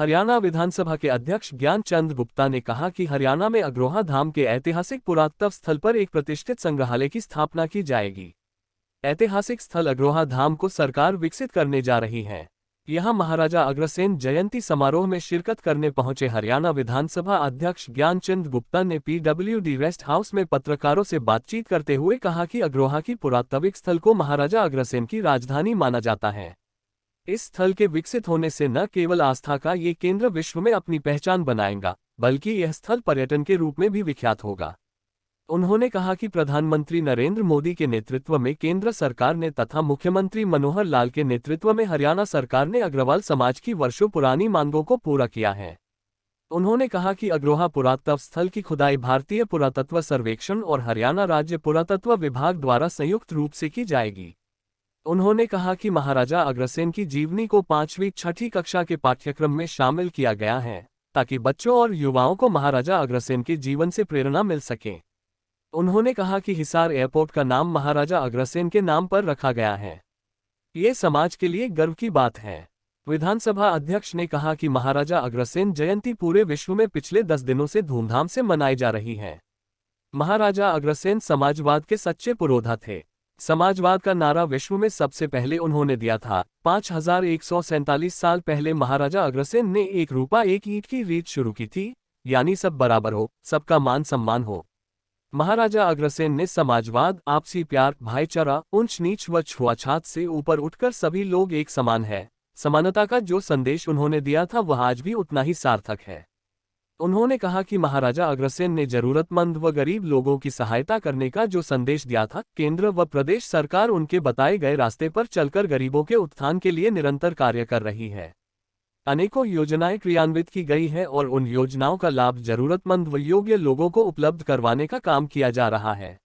हरियाणा विधानसभा के अध्यक्ष ज्ञान चंद गुप्ता ने कहा कि हरियाणा में अग्रोहा धाम के ऐतिहासिक पुरातत्व स्थल पर एक प्रतिष्ठित संग्रहालय की स्थापना की जाएगी। ऐतिहासिक स्थल अग्रोहा धाम को सरकार विकसित करने जा रही है। यहां महाराजा अग्रसेन जयंती समारोह में शिरकत करने पहुंचे हरियाणा विधानसभा अध्यक्ष ज्ञानचंद गुप्ता ने PWD रेस्ट हाउस में पत्रकारों से बातचीत करते हुए कहा कि अग्रोहा की पुरातात्विक स्थल को महाराजा अग्रसेन की राजधानी माना जाता है। इस स्थल के विकसित होने से न केवल आस्था का ये केंद्र विश्व में अपनी पहचान बनाएगा, बल्कि यह स्थल पर्यटन के रूप में भी विख्यात होगा। उन्होंने कहा कि प्रधानमंत्री नरेंद्र मोदी के नेतृत्व में केंद्र सरकार ने तथा मुख्यमंत्री मनोहर लाल के नेतृत्व में हरियाणा सरकार ने अग्रवाल समाज की वर्षों पुरानी मांगों को पूरा किया है। उन्होंने कहा कि अग्रोहा पुरातत्व स्थल की खुदाई भारतीय पुरातत्व सर्वेक्षण और हरियाणा राज्य पुरातत्व विभाग द्वारा संयुक्त रूप से की जाएगी। उन्होंने कहा कि महाराजा अग्रसेन की जीवनी को 5वीं-6ठी कक्षा के पाठ्यक्रम में शामिल किया गया है, ताकि बच्चों और युवाओं को महाराजा अग्रसेन के जीवन से प्रेरणा मिल सके। उन्होंने कहा कि हिसार एयरपोर्ट का नाम महाराजा अग्रसेन के नाम पर रखा गया है। ये समाज के लिए गर्व की बात है। विधानसभा अध्यक्ष ने कहा कि महाराजा अग्रसेन जयंती पूरे विश्व में पिछले 10 दिनों से धूमधाम से मनाई जा रही है। महाराजा अग्रसेन समाजवाद के सच्चे पुरोधा थे। समाजवाद का नारा विश्व में सबसे पहले उन्होंने दिया था। 5147 साल पहले महाराजा अग्रसेन ने 1 रुपया 1 ईंट की रीत शुरू की थी, यानी सब बराबर हो, सबका मान सम्मान हो। महाराजा अग्रसेन ने समाजवाद, आपसी प्यार, भाईचारा, ऊंच नीच व छुआछात से ऊपर उठकर सभी लोग एक समान है, समानता का जो संदेश उन्होंने दिया था वह आज भी उतना ही सार्थक है। उन्होंने कहा कि महाराजा अग्रसेन ने जरूरतमंद व गरीब लोगों की सहायता करने का जो संदेश दिया था, केंद्र व प्रदेश सरकार उनके बताए गए रास्ते पर चलकर गरीबों के उत्थान के लिए निरंतर कार्य कर रही है। अनेकों योजनाएं क्रियान्वित की गई है और उन योजनाओं का लाभ जरूरतमंद व योग्य लोगों को उपलब्ध करवाने का काम किया जा रहा है।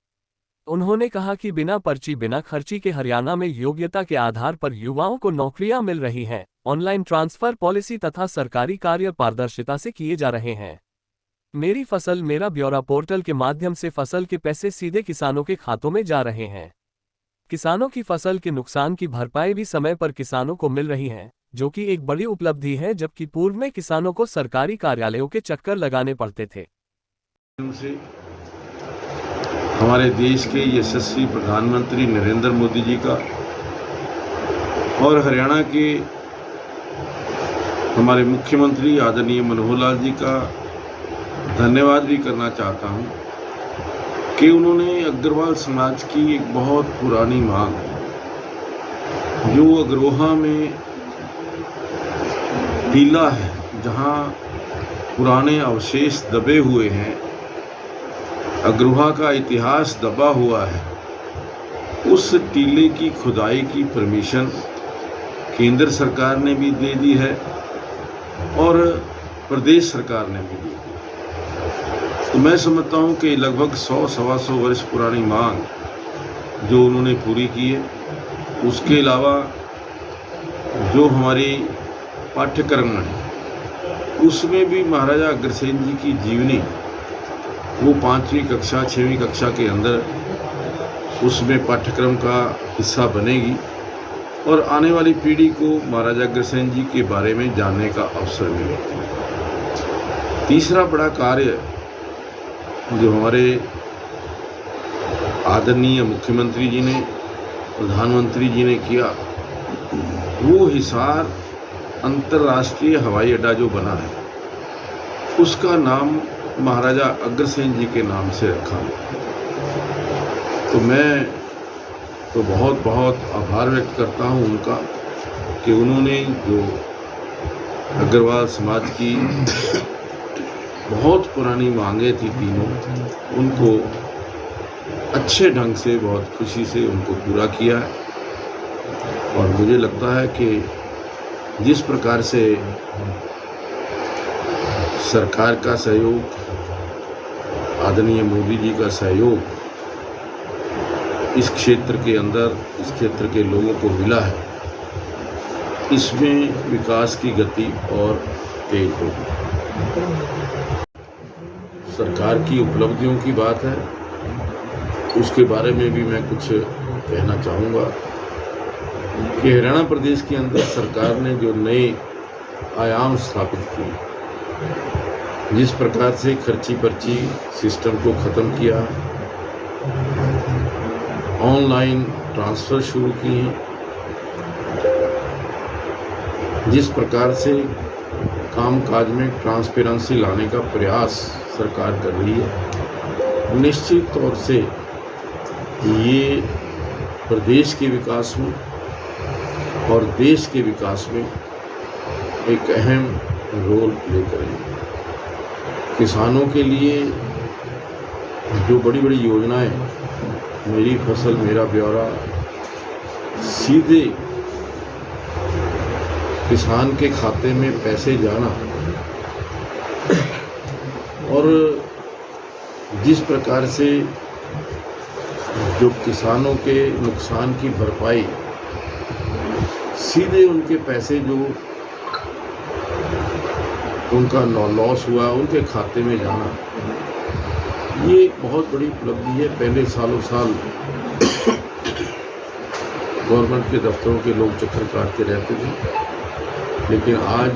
उन्होंने कहा कि बिना पर्ची बिना खर्ची के हरियाणा में योग्यता के आधार पर युवाओं को नौकरियां मिल रही हैं, ऑनलाइन ट्रांसफर पॉलिसी तथा सरकारी कार्य पारदर्शिता से किए जा रहे हैं। मेरी फसल मेरा ब्यौरा पोर्टल के माध्यम से फसल के पैसे सीधे किसानों के खातों में जा रहे हैं। किसानों की फसल के नुकसान की भरपाई भी समय पर किसानों को मिल रही है, जो कि एक बड़ी उपलब्धि है, जबकि पूर्व में किसानों को सरकारी कार्यालयों के चक्कर लगाने पड़ते थे। हमारे देश के यशस्वी प्रधानमंत्री नरेंद्र मोदी जी का और हरियाणा के हमारे मुख्यमंत्री आदरणीय मनोहर लाल जी का धन्यवाद भी करना चाहता हूं कि उन्होंने अग्रवाल समाज की एक बहुत पुरानी मांग, जो अग्रोहा में टीला है जहां पुराने अवशेष दबे हुए हैं, अग्रोहा का इतिहास दबा हुआ है, उस टीले की खुदाई की परमिशन केंद्र सरकार ने भी दे दी है और प्रदेश सरकार ने भी दी है। तो मैं समझता हूँ कि लगभग 100-125 वर्ष पुरानी मांग जो उन्होंने पूरी की है। उसके अलावा जो हमारी पाठ्यक्रम है उसमें भी महाराजा अग्रसेन जी की जीवनी वो 5वीं कक्षा 6वीं कक्षा के अंदर उसमें पाठ्यक्रम का हिस्सा बनेगी और आने वाली पीढ़ी को महाराजा अग्रसेन जी के बारे में जानने का अवसर मिलेगा। तीसरा बड़ा कार्य जो हमारे आदरणीय मुख्यमंत्री जी ने, प्रधानमंत्री जी ने किया, वो हिसार अंतर्राष्ट्रीय हवाई अड्डा जो बना है उसका नाम महाराजा अग्रसेन जी के नाम से रखा गया। तो मैं तो बहुत बहुत आभार व्यक्त करता हूं उनका कि उन्होंने जो अग्रवाल समाज की बहुत पुरानी मांगे थी तीनों, उनको अच्छे ढंग से बहुत खुशी से उनको पूरा किया है। और मुझे लगता है कि जिस प्रकार से सरकार का सहयोग, आदरणीय मोदी जी का सहयोग इस क्षेत्र के अंदर, इस क्षेत्र के लोगों को मिला है, इसमें विकास की गति और तेज होगी। सरकार की उपलब्धियों की बात है, उसके बारे में भी मैं कुछ कहना चाहूँगा कि हरियाणा प्रदेश के अंदर सरकार ने जो नए आयाम स्थापित किए। जिस प्रकार से खर्ची पर्ची सिस्टम को ख़त्म किया, ऑनलाइन ट्रांसफ़र शुरू किए, जिस प्रकार से कामकाज में ट्रांसपेरेंसी लाने का प्रयास सरकार कर रही है, निश्चित तौर से ये प्रदेश के विकास में और देश के विकास में एक अहम रोल प्ले करेंगे। किसानों के लिए जो बड़ी बड़ी योजनाएं, मेरी फसल मेरा ब्यौरा, सीधे किसान के खाते में पैसे जाना और जिस प्रकार से जो किसानों के नुकसान की भरपाई सीधे उनके पैसे जो उनका लॉस हुआ उनके खाते में जाना, ये एक बहुत बड़ी उपलब्धि है। पहले सालों साल गवर्नमेंट के दफ्तरों के लोग चक्कर काटते रहते थे, लेकिन आज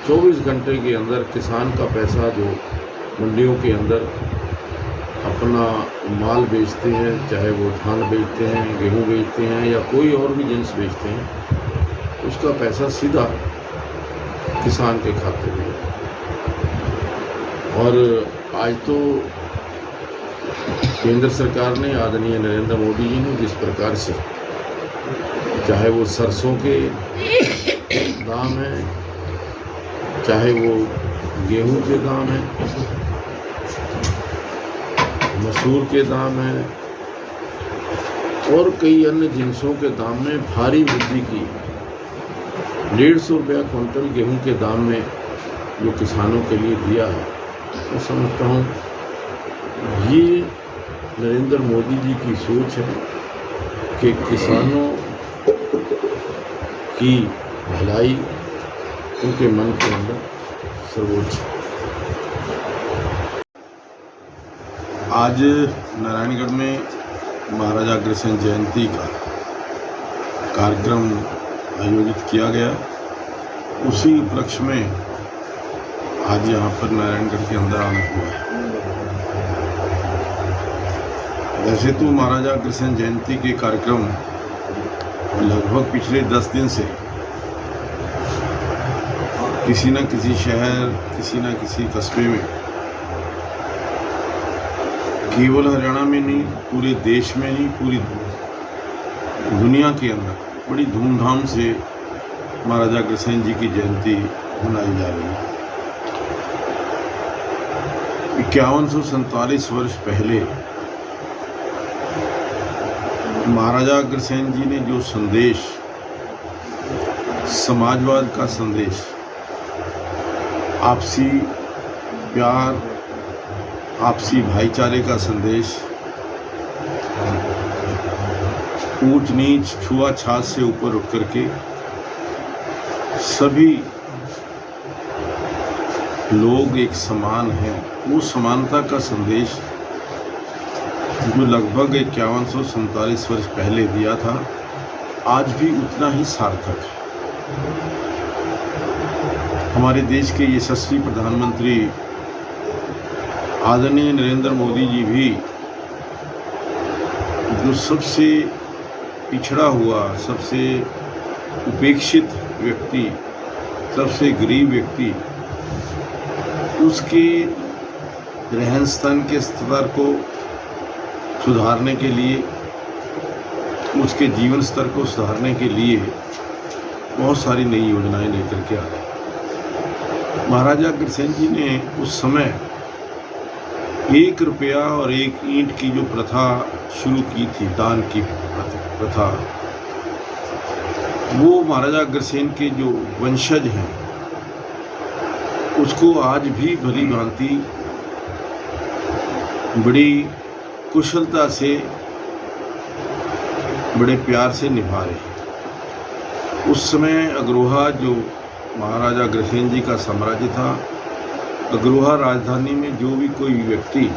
24 घंटे के अंदर किसान का पैसा जो मंडियों के अंदर अपना माल बेचते हैं, चाहे वो धान बेचते हैं, गेहूं बेचते हैं या कोई और भी जिन्स बेचते हैं, उसका पैसा सीधा किसान के खाते में। और आज तो केंद्र सरकार ने, आदरणीय नरेंद्र मोदी जी ने जिस प्रकार से, चाहे वो सरसों के दाम है, चाहे वो गेहूं के दाम है, मसूर के दाम है और कई अन्य जिनसों के दाम में भारी वृद्धि की। 150 रुपया क्विंटल गेहूं के दाम में जो किसानों के लिए दिया है, मैं समझता हूँ ये नरेंद्र मोदी जी की सोच है कि किसानों की भलाई उनके मन के अंदर सर्वोच्च। आज नारायणगढ़ में महाराजा अग्रसेन जयंती का कार्यक्रम आयोजित किया गया। उसी उपलक्ष्य में आज यहाँ पर नारायणगढ़ के अंदर आना हुआ है। वैसे तो महाराजा अग्रसेन जयंती के कार्यक्रम लगभग पिछले 10 दिन से किसी न किसी शहर, किसी न किसी कस्बे में, केवल हरियाणा में नहीं, पूरे देश में नहीं, पूरी दुनिया के अंदर बड़ी धूमधाम से महाराजा अग्रसेन जी की जयंती मनाई जा रही है। 5147 वर्ष पहले महाराजा अग्रसेन जी ने जो संदेश, समाजवाद का संदेश, आपसी प्यार, आपसी भाईचारे का संदेश, ऊंच नीच छुआछात से ऊपर उठ करके सभी लोग एक समान हैं, वो समानता का संदेश जो लगभग 5147 वर्ष पहले दिया था, आज भी उतना ही सार्थक है। हमारे देश के यशस्वी प्रधानमंत्री आदरणीय नरेंद्र मोदी जी भी जो सबसे पिछड़ा हुआ, सबसे उपेक्षित व्यक्ति, सबसे गरीब व्यक्ति, उसके रहन सहन के स्तर को सुधारने के लिए, उसके जीवन स्तर को सुधारने के लिए बहुत सारी नई योजनाएं लेकर के आ रहे हैं। महाराजा अग्रसेन जी ने उस समय 1 रुपया और 1 ईंट की जो प्रथा शुरू की थी, दान की प्रथा, वो महाराजा अग्रसेन के जो वंशज हैं उसको आज भी भली भांति बड़ी कुशलता से, बड़े प्यार से निभा रहे हैं। उस समय अग्रोहा जो महाराजा अग्रसेन जी का साम्राज्य था, अग्रोहा राजधानी में जो भी कोई व्यक्ति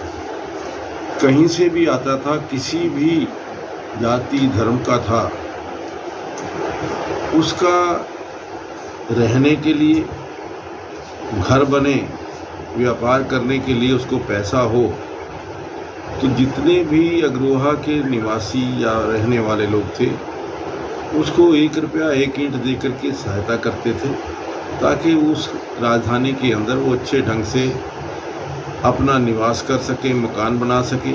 कहीं से भी आता था, किसी भी जाति धर्म का था, उसका रहने के लिए, घर बने, व्यापार करने के लिए उसको पैसा हो, तो जितने भी अग्रोहा के निवासी या रहने वाले लोग थे उसको 1 रुपया 1 ईंट दे करके सहायता करते थे, ताकि उस राजधानी के अंदर वो अच्छे ढंग से अपना निवास कर सके, मकान बना सके।